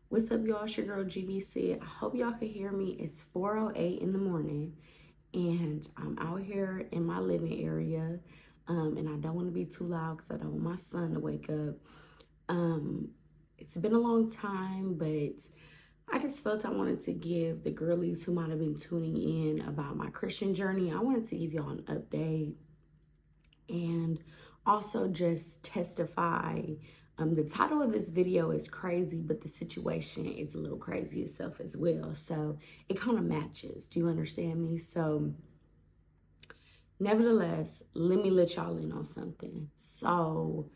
What's up, y'all? It's your girl GBC. I hope y'all can hear me. It's 4:08 in the morning, and I'm out here in my living area. And I don't want to be too loud because I don't want my son to wake up. Um, it's been a long time, but I just felt I wanted to give the girlies who might have been tuning in about my Christian journey. I wanted to give y'all an update and also just testify. The title of this video is crazy, but the situation is a little crazy itself as well. So it kind of matches. Do you understand me? So nevertheless, let me let y'all in on something. So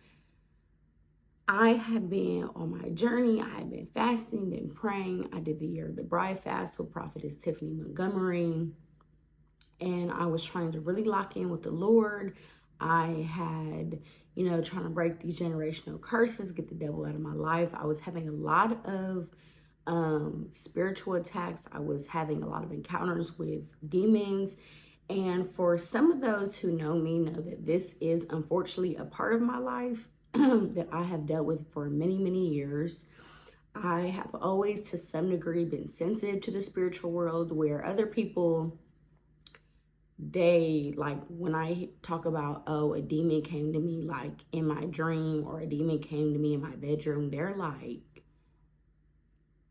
I have been on my journey. I have been fasting, been praying. I did the Year of the Bride fast with Prophetess Tiffany Montgomery. And I was trying to really lock in with the Lord. I had, trying to break these generational curses, get the devil out of my life. I was having a lot of spiritual attacks. I was having a lot of encounters with demons. And for some of those who know me, know that this is unfortunately a part of my life that I have dealt with for many, many years. I have always, to some degree, been sensitive to the spiritual world, where other people, they like, when I talk about, oh, a demon came to me like in my dream, or a demon came to me in my bedroom, they're like,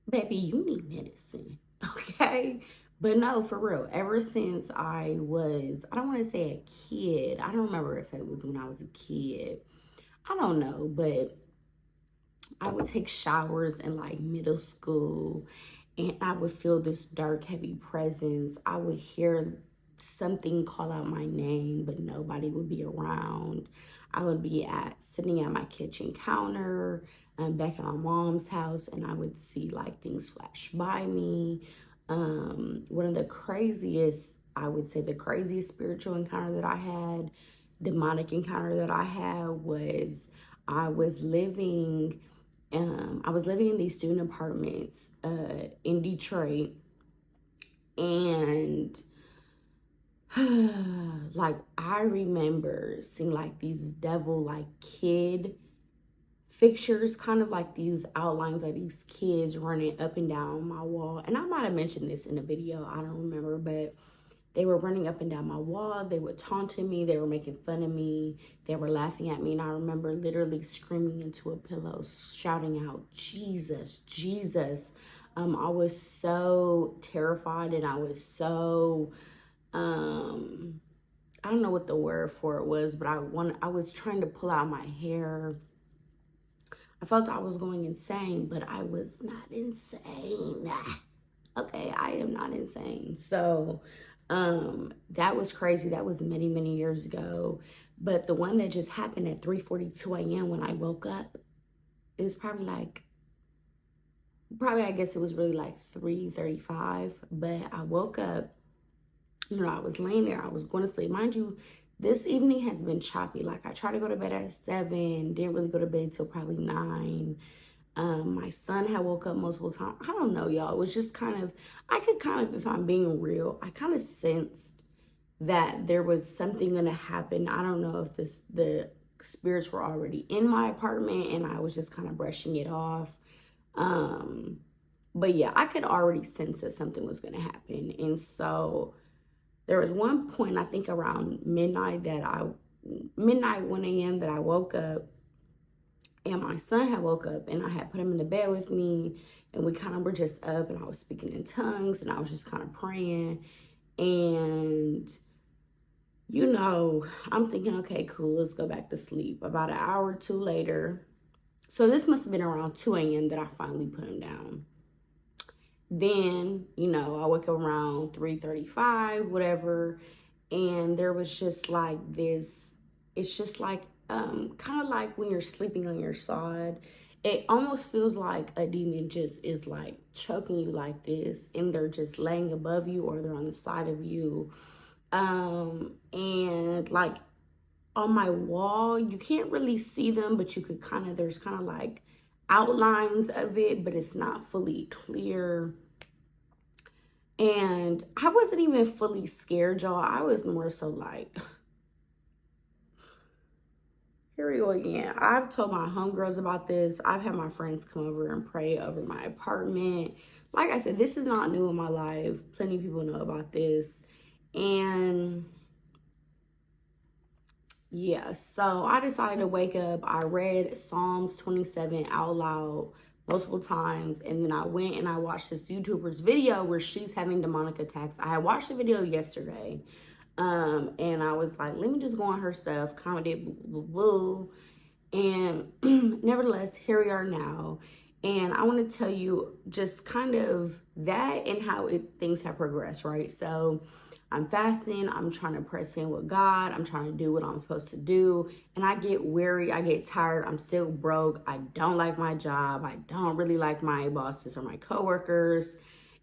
baby, you need medicine. Okay. But no, for real, ever since I was, I don't want to say a kid, I don't remember if it was when I was a kid, I don't know, but I would take showers in like middle school, and I would feel this dark, heavy presence. I would hear something call out my name, but nobody would be around. I would be sitting at my kitchen counter, back at my mom's house, and I would see like things flash by me. One of the craziest, I would say the craziest spiritual encounter that I had, demonic encounter that I had, was I was living in these student apartments in Detroit, and like I remember seeing like these devil like kid fixtures, kind of like these outlines of these kids running up and down my wall. And I might have mentioned this in the video, I don't remember, but they were running up and down my wall. They were taunting me. They were making fun of me. They were laughing at me. And I remember literally screaming into a pillow, shouting out, Jesus, Jesus. I was so terrified, and I was so, I don't know what the word for it was, but I was trying to pull out my hair. I felt I was going insane, but I was not insane. Okay, I am not insane. So that was crazy. That was many, many years ago. But the one that just happened at 3:42 a.m. when I woke up, it was probably I guess it was really like 3:35. But I woke up, I was laying there, I was going to sleep. Mind you, this evening has been choppy. Like, I tried to go to bed at 7, didn't really go to bed till probably 9. My son had woke up multiple times. I don't know, y'all. It was just I could if I'm being real, I kind of sensed that there was something gonna happen. I don't know if the spirits were already in my apartment and I was just kind of brushing it off. But yeah, I could already sense that something was gonna happen. And so there was one point, I think around midnight, 1 a.m. that I woke up, and my son had woke up, and I had put him in the bed with me, and we kind of were just up, and I was speaking in tongues, and I was just kind of praying. And, I'm thinking, okay, cool, let's go back to sleep. About an hour or two later, so this must have been around 2 a.m. that I finally put him down. Then, I wake up around 3:35, whatever, and there was just like this, it's just like, kind of like when you're sleeping on your side, it almost feels like a demon just is like choking you like this, and they're just laying above you, or they're on the side of you. And like on my wall, you can't really see them, but you could there's kind of like outlines of it, but it's not fully clear. And I wasn't even fully scared, y'all. I was more so like, here we go again. I've told my homegirls about this. I've had my friends come over and pray over my apartment. Like I said, this is not new in my life. Plenty of people know about this. And yeah, so I decided to wake up. I read Psalms 27 out loud multiple times, and then I went and I watched this YouTuber's video where she's having demonic attacks. I had watched the video yesterday, and I was like, let me just go on her stuff, comment it, boo, boo, boo. And nevertheless, here we are now. And I want to tell you just kind of that and how things have progressed, right? So I'm fasting, I'm trying to press in with God, I'm trying to do what I'm supposed to do, and I get weary, I get tired, I'm still broke, I don't like my job, I don't really like my bosses or my coworkers,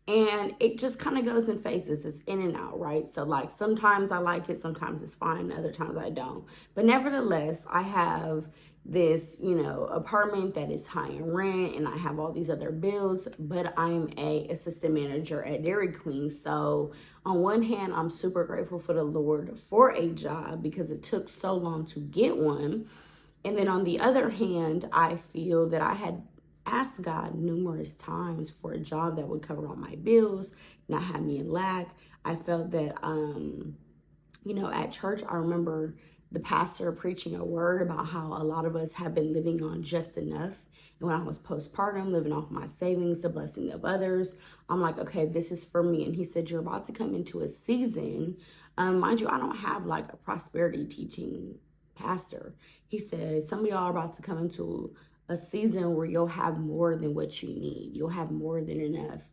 and it just kind of goes in phases. It's in and out, right? So like sometimes I like it, sometimes it's fine, other times I don't. But nevertheless, I have this, apartment that is high in rent, and I have all these other bills, but I'm a assistant manager at Dairy Queen. So on one hand, I'm super grateful for the Lord for a job because it took so long to get one. And then on the other hand, I feel that I had asked God numerous times for a job that would cover all my bills, not have me in lack. I felt that, at church, I remember the pastor preaching a word about how a lot of us have been living on just enough. And when I was postpartum, living off my savings, the blessing of others, I'm like, okay, this is for me. And he said, you're about to come into a season. Mind you, I don't have like a prosperity teaching pastor. He said, some of y'all are about to come into a season where you'll have more than what you need. You'll have more than enough.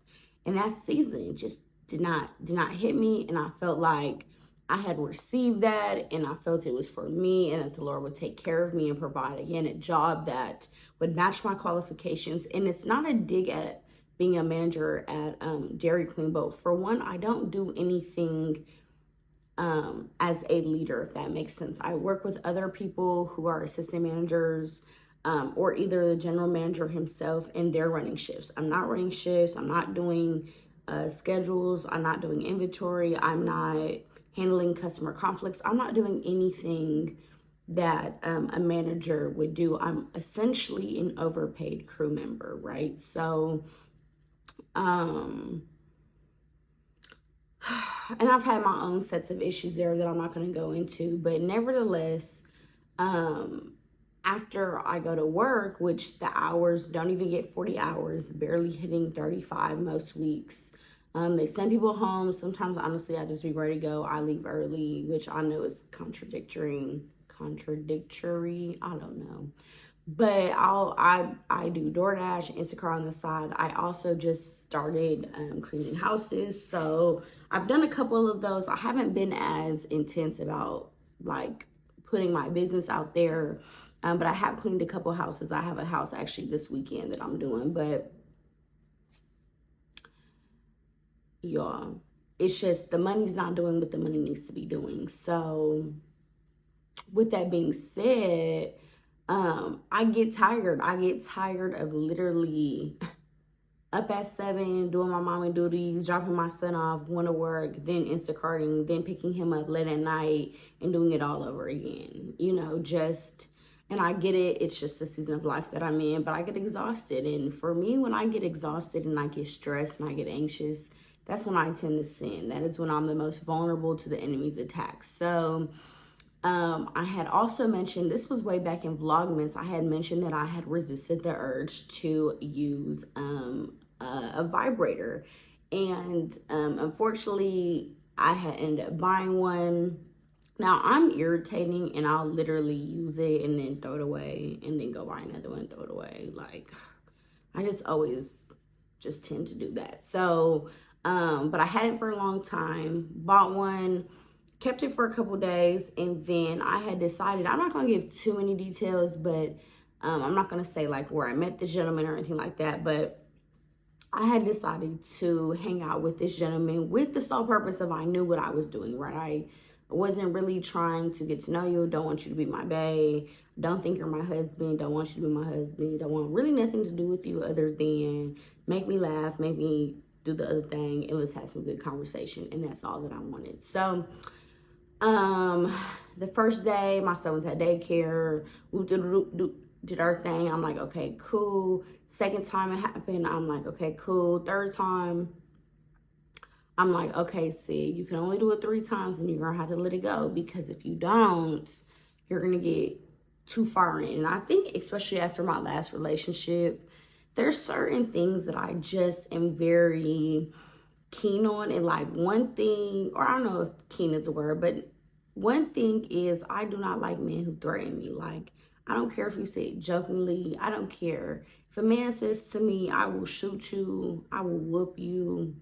And that season just did not hit me. And I felt like I had received that, and I felt it was for me, and that the Lord would take care of me and provide, again, a job that would match my qualifications. And it's not a dig at being a manager at Dairy Queen, but for one, I don't do anything as a leader, if that makes sense. I work with other people who are assistant managers, or either the general manager himself, and they're running shifts. I'm not running shifts. I'm not doing schedules. I'm not doing inventory. I'm not handling customer conflicts. I'm not doing anything that a manager would do. I'm essentially an overpaid crew member, right? So, and I've had my own sets of issues there that I'm not going to go into, but nevertheless, after I go to work, which the hours don't even get 40 hours, barely hitting 35 most weeks. They send people home. Sometimes, honestly, I just be ready to go. I leave early, which I know is contradictory. I don't know. But I do DoorDash, Instacart on the side. I also just started cleaning houses. So I've done a couple of those. I haven't been as intense about like putting my business out there. But I have cleaned a couple houses. I have a house actually this weekend that I'm doing. But y'all, it's just the money's not doing what the money needs to be doing. So with that being said, I get tired. I get tired of literally up at 7, doing my mommy duties, dropping my son off, going to work, then Instacarting, then picking him up late at night and doing it all over again. And I get it. It's just the season of life that I'm in, but I get exhausted. And for me, when I get exhausted and I get stressed and I get anxious, that's when I tend to sin. That is when I'm the most vulnerable to the enemy's attacks. So I had also mentioned, this was way back in Vlogmas, I had mentioned that I had resisted the urge to use a vibrator. And unfortunately, I had ended up buying one. Now, I'm irritating, and I'll literally use it and then throw it away and then go buy another one and throw it away. Like, I just always just tend to do that. So, but I had it for a long time, bought one, kept it for a couple days, and then I had decided, I'm not going to give too many details, but I'm not going to say like where I met this gentleman or anything like that, but I had decided to hang out with this gentleman with the sole purpose of I knew what I was doing, right? I wasn't really trying to get to know you, don't want you to be my bae, don't think you're my husband, don't want you to be my husband, don't want really nothing to do with you other than make me laugh, make me do the other thing, and let's have some good conversation, and that's all that I wanted. So, the first day, my son was at daycare. We did our thing. I'm like, okay, cool. Second time it happened, I'm like, okay, cool. Third time, I'm like, okay, see, you can only do it 3 times and you're going to have to let it go, because if you don't, you're going to get too far in. And I think, especially after my last relationship, there's certain things that I just am very keen on. And like one thing, or I don't know if keen is a word, but one thing is I do not like men who threaten me. Like, I don't care if you say it jokingly. I don't care. If a man says to me, I will shoot you, I will whoop you.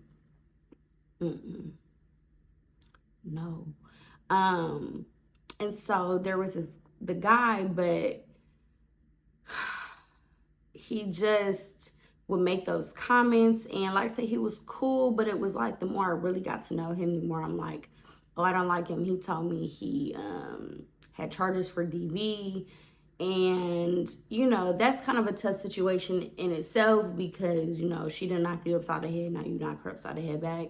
No. Um, and so there was the guy, but he just would make those comments. And like I said, he was cool, but it was like the more I really got to know him, the more I'm like, oh, I don't like him. He told me he had charges for DV. And, you know, that's kind of a tough situation in itself, because, you know, she didn't knock you upside the head. Now you knock her upside the head back.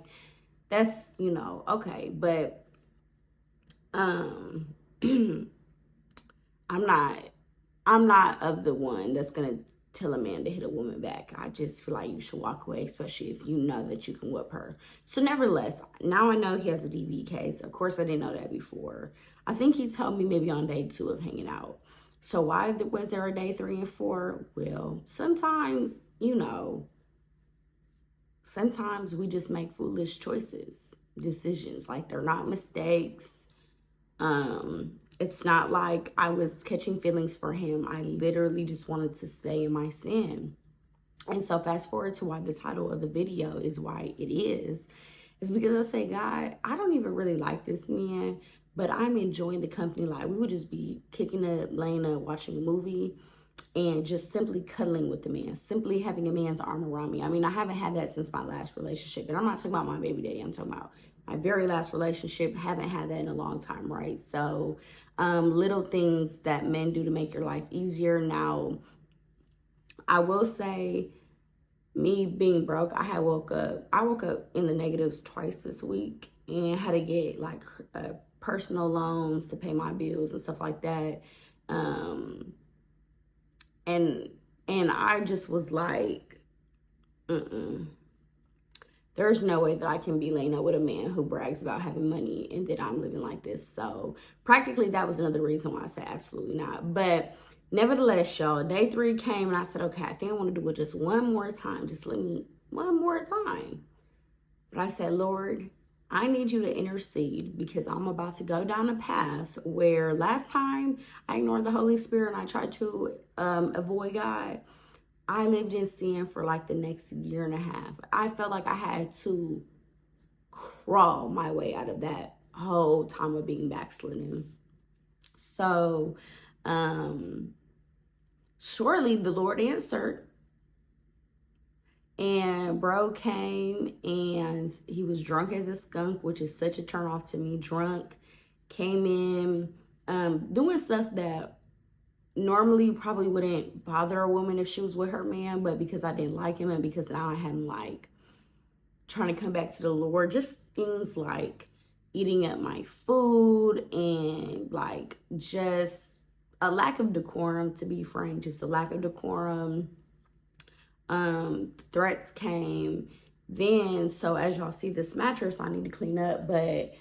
That's, you know, okay. But I'm not of the one that's gonna tell a man to hit a woman back. I just feel like you should walk away, especially if you know that you can whip her. So nevertheless, now I know he has a DV case. Of course, I didn't know that before. I think he told me maybe on day 2 of hanging out. So why was there a day 3 and 4? Well, sometimes, you know, sometimes we just make foolish decisions. Like, they're not mistakes. It's not like I was catching feelings for him. I literally just wanted to stay in my sin. And so fast forward to why the title of the video is why it is because I say, God, I don't even really like this man, but I'm enjoying the company. Like, we would just be kicking up, laying up, watching a movie, and just simply cuddling with the man, simply having a man's arm around me. I mean, I haven't had that since my last relationship, and I'm not talking about my baby daddy. I'm talking about my very last relationship. Haven't had that in a long time, right? So little things that men do to make your life easier. Now, I will say, me being broke, I woke up in the negatives twice this week, and had to get like personal loans to pay my bills and stuff like that. And I just was like, there's no way that I can be laying up with a man who brags about having money and that I'm living like this. So practically that was another reason why I said absolutely not. But nevertheless, y'all, day 3 came and I said, okay, I think I want to do it just one more time. Just let me one more time. But I said, Lord, I need you to intercede, because I'm about to go down a path where last time I ignored the Holy Spirit and I tried to avoid God. I lived in sin for like the next year and a half. I felt like I had to crawl my way out of that whole time of being backslidden. So, surely the Lord answered. And bro came, and he was drunk as a skunk, which is such a turn off to me. Drunk, came in, doing stuff that normally probably wouldn't bother a woman if she was with her man, but because I didn't like him, and because now I had him like trying to come back to the Lord, just things like eating up my food, and like just a lack of decorum, to be frank, just a lack of decorum. Threats came. Then, so as y'all see this mattress, I need to clean up, but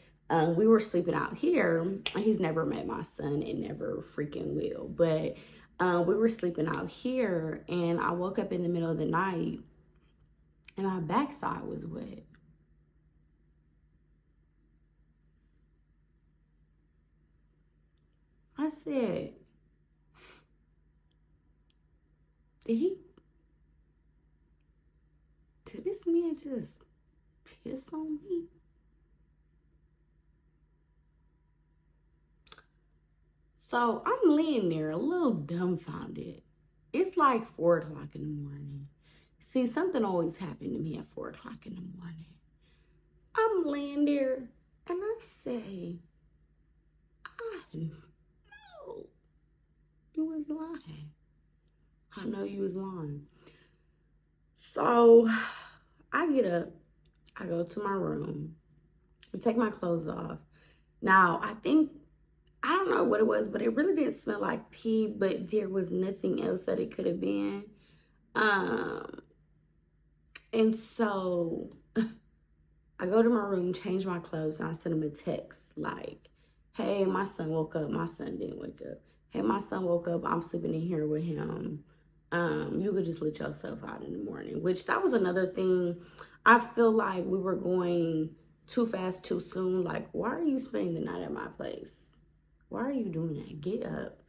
we were sleeping out here. He's never met my son and never freaking will. But we were sleeping out here, and I woke up in the middle of the night, and my backside was wet. I said, did this man just piss on me? So I'm laying there a little dumbfounded. It's like 4 o'clock in the morning. See, something always happened to me at 4 o'clock in the morning. I'm laying there, and I say, I know you was lying. I know you was lying. So I get up, I go to my room, I take my clothes off. Now, I think I don't know what it was, but it really didn't smell like pee, but there was nothing else that it could have been. And so I go to my room, change my clothes, and I send him a text like, hey, my son woke up. My son didn't wake up. Hey, my son woke up. I'm sleeping in here with him. You could just let yourself out in the morning, which that was another thing. I feel like we were going too fast, too soon. Like, why are you spending the night at my place? Why are you doing that? Get up.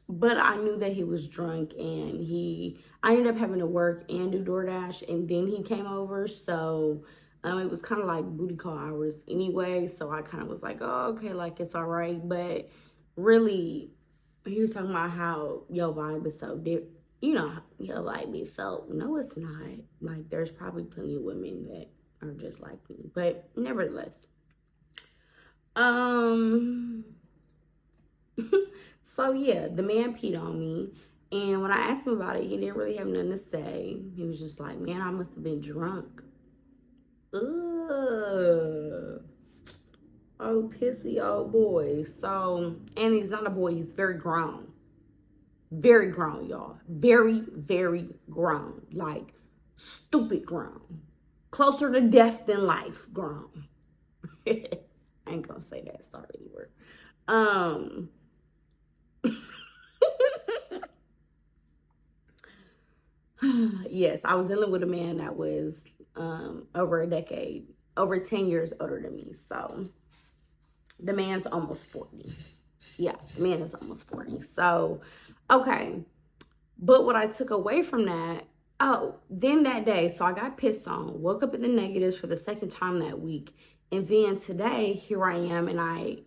But I knew that he was drunk, and I ended up having to work and do DoorDash, and then he came over. So it was kind of like booty call hours anyway. So I kind of was like, oh, okay, like it's all right. But really, he was talking about how your vibe is so different. You know, your vibe is so, no, it's not. Like, there's probably plenty of women that are just like me. But nevertheless. So yeah, the man peed on me, and when I asked him about it, he didn't really have nothing to say. He was just like, man, I must have been drunk. Ugh. Oh, pissy old boy. So, and he's not a boy, he's very grown. Very grown, y'all. Very, very grown. Like, stupid grown. Closer to death than life grown. I ain't gonna say that, sorry, word. Yes, I was dealing with a man that was over 10 years older than me. So the man's almost 40. Yeah, the man is almost 40. So, okay. But what I took away from that, then that day, so I got pissed on, woke up in the negatives for the second time that week. And then today, here I am, and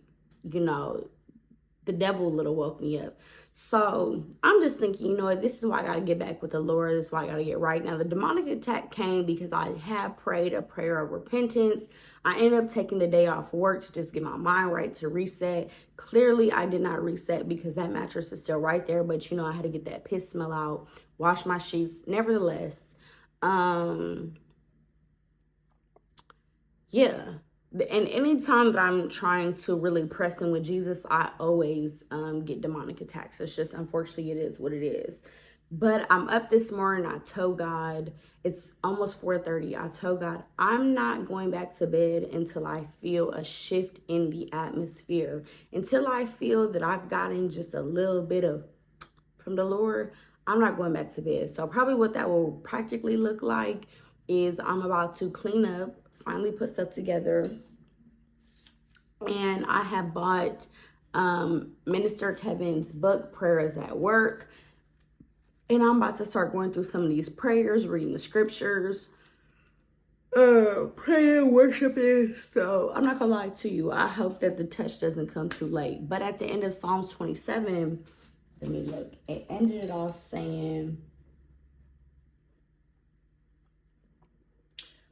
the devil little woke me up. So I'm just thinking, this is why I got to get back with the Lord. This is why I got to get right. Now, the demonic attack came because I had prayed a prayer of repentance. I ended up taking the day off work to just get my mind right, to reset. Clearly, I did not reset because that mattress is still right there. But, I had to get that piss smell out, wash my sheets. Nevertheless, yeah. And anytime that I'm trying to really press in with Jesus, I always get demonic attacks. It's just, unfortunately, it is what it is. But I'm up this morning. I told God, it's almost 4:30. I told God, I'm not going back to bed until I feel a shift in the atmosphere. Until I feel that I've gotten just a little bit of from the Lord, I'm not going back to bed. So probably what that will practically look like is I'm about to clean up, finally put stuff together. And I have bought Minister Kevin's book, Prayers at Work. And I'm about to start going through some of these prayers, reading the scriptures, praying, worshiping. So I'm not gonna lie to you. I hope that the touch doesn't come too late. But at the end of Psalms 27, let me look. It ended it off saying,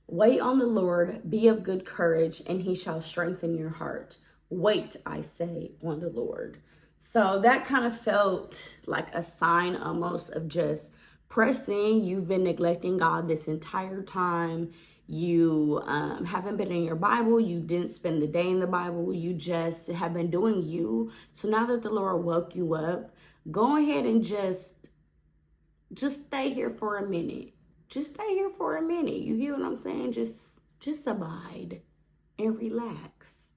wait on the Lord, be of good courage, and he shall strengthen your heart. Wait, I say, on the Lord. So that kind of felt like a sign almost of just pressing. You've been neglecting God this entire time. You haven't been in your Bible. You didn't spend the day in the Bible. You just have been doing you. So now that the Lord woke you up, go ahead and just stay here for a minute. Just stay here for a minute. You hear what I'm saying? Just abide and relax.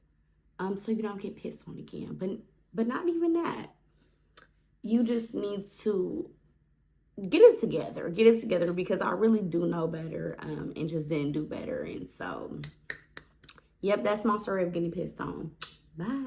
So you don't get pissed on again. But not even that. You just need to get it together. Get it together, because I really do know better and just didn't do better. And so, yep, that's my story of getting pissed on. Bye.